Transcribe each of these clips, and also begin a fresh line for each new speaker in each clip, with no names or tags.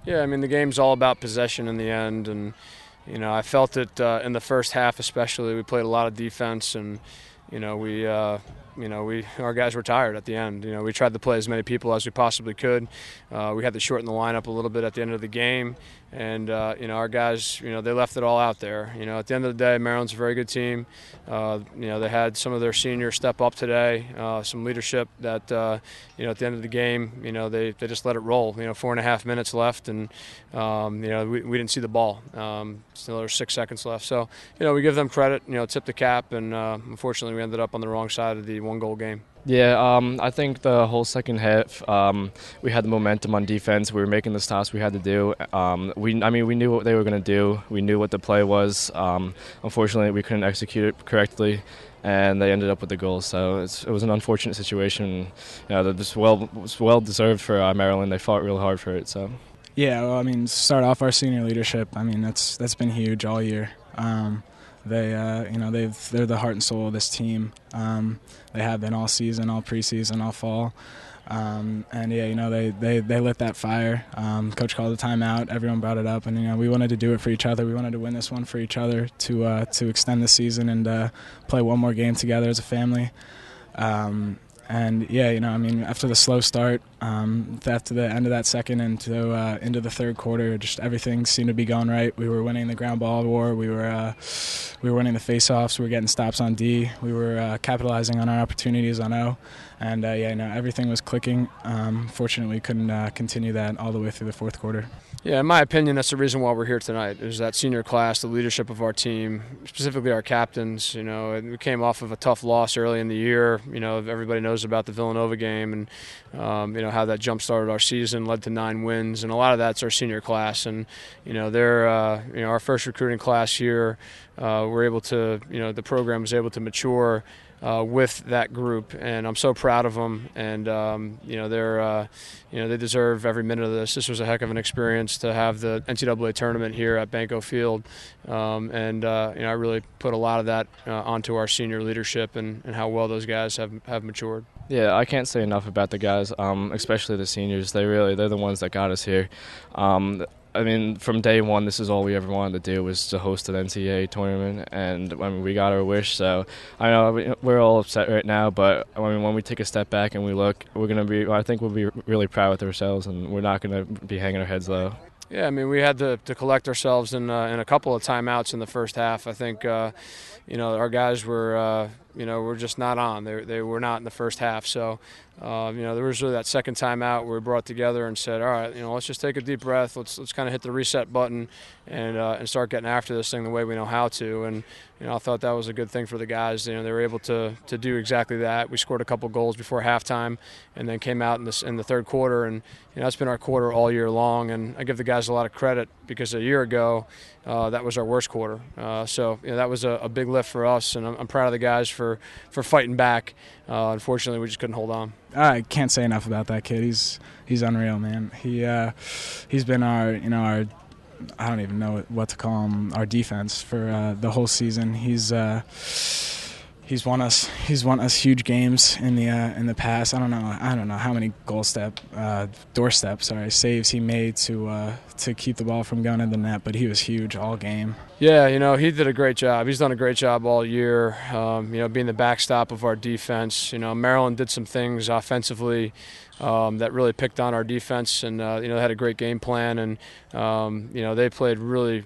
Yeah, I mean, the game's all about possession in the end, and I felt it in the first half especially. We played a lot of defense, and you know, we our guys were tired at the end. We tried to play as many people as we possibly could. We had to shorten the lineup a little bit at the end of the game, and our guys, they left it all out there. At the end of the day, Maryland's a very good team. They had some of their seniors step up today, some leadership that at the end of the game, they just let it roll. 4.5 minutes left, and we didn't see the ball. Still there's 6 seconds left, so we give them credit. Tip the cap, and unfortunately we ended up on the wrong side of the one-goal game.
Yeah, I think the whole second half, we had the momentum on defense. We were making the stops we had to do. We knew what they were going to do. We knew what the play was. Unfortunately, we couldn't execute it correctly, and they ended up with the goal. So it was an unfortunate situation. This was well deserved for Maryland. They fought real hard for it. So.
Yeah, well, start off our senior leadership. That's been huge all year. They're the heart and soul of this team. They have been all season, all preseason, all fall. They lit that fire. Coach called a timeout. Everyone brought it up, and we wanted to do it for each other. We wanted to win this one for each other to extend the season and play one more game together as a family. After the slow start, after the end of that second into the third quarter, just everything seemed to be going right. We were winning the ground ball war. We were winning the face-offs. We were getting stops on D. We were capitalizing on our opportunities on O. And, everything was clicking. Fortunately, we couldn't continue that all the way through the fourth quarter.
Yeah, in my opinion, that's the reason why we're here tonight, is that senior class, the leadership of our team, specifically our captains. We came off of a tough loss early in the year. Everybody knows about the Villanova game and, how that jump-started our season, led to 9 wins. And a lot of that's our senior class. And, they're, our first recruiting class here, we're able to, the program was able to mature with that group, and I'm so proud of them. And they deserve every minute of this. This was a heck of an experience to have the NCAA tournament here at Banco Field, I really put a lot of that onto our senior leadership and how well those guys have matured.
Yeah, I can't say enough about the guys, especially the seniors. They're the ones that got us here. From day one, this is all we ever wanted to do, was to host an NCAA tournament, and we got our wish. So I know we're all upset right now, but when we take a step back and we look, I think we'll be really proud with ourselves, and we're not going to be hanging our heads low.
Yeah, we had to collect ourselves in a couple of timeouts in the first half. I think our guys were just not on. They were not in the first half. So there was really that second timeout where we brought together and said, all right, let's just take a deep breath. Let's kind of hit the reset button and start getting after this thing the way we know how to. And I thought that was a good thing for the guys. They were able to do exactly that. We scored a couple goals before halftime, and then came out in the third quarter. And it's been our quarter all year long. And I give the guys a lot of credit because a year ago that was our worst quarter. That was a big lift for us, and I'm proud of the guys for fighting back. Unfortunately, we just couldn't hold on.
I can't say enough about that kid. He's unreal, man. He's been our I don't even know what to call him, our defense for the whole season. He's won us huge games in the past. I don't know how many saves he made to keep the ball from going in the net, but he was huge all game.
Yeah, he did a great job. He's done a great job all year, being the backstop of our defense. Maryland did some things offensively that really picked on our defense, and they had a great game plan, and they played really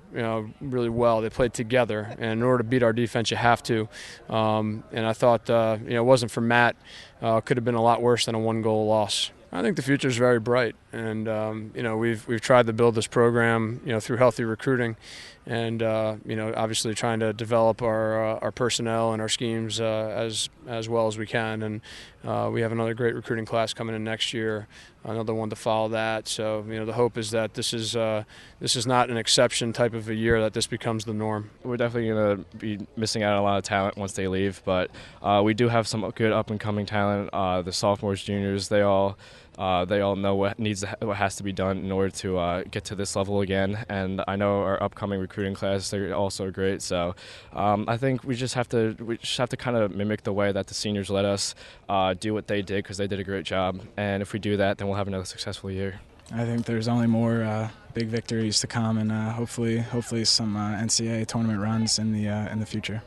really well. They played together, and in order to beat our defense, you have to. And I thought it wasn't for Matt, could have been a lot worse than a 1-goal loss. I think the future is very bright, and we've tried to build this program through healthy recruiting, and obviously trying to develop our personnel and our schemes as well as we can. And we have another great recruiting class coming in next year, another one to follow that. So the hope is that this is not an exception type of a year, that this becomes the norm.
We're definitely going to be missing out on a lot of talent once they leave, but we do have some good up and coming talent. The sophomores, juniors, they all know what has to be done in order to get to this level again. And I know our upcoming recruiting class, they're also great. So I think we just have to kind of mimic the way that the seniors let us do what they did, because they did a great job. And if we do that, then we'll have another successful year.
I think there's only more big victories to come, and hopefully some NCAA tournament runs in the future.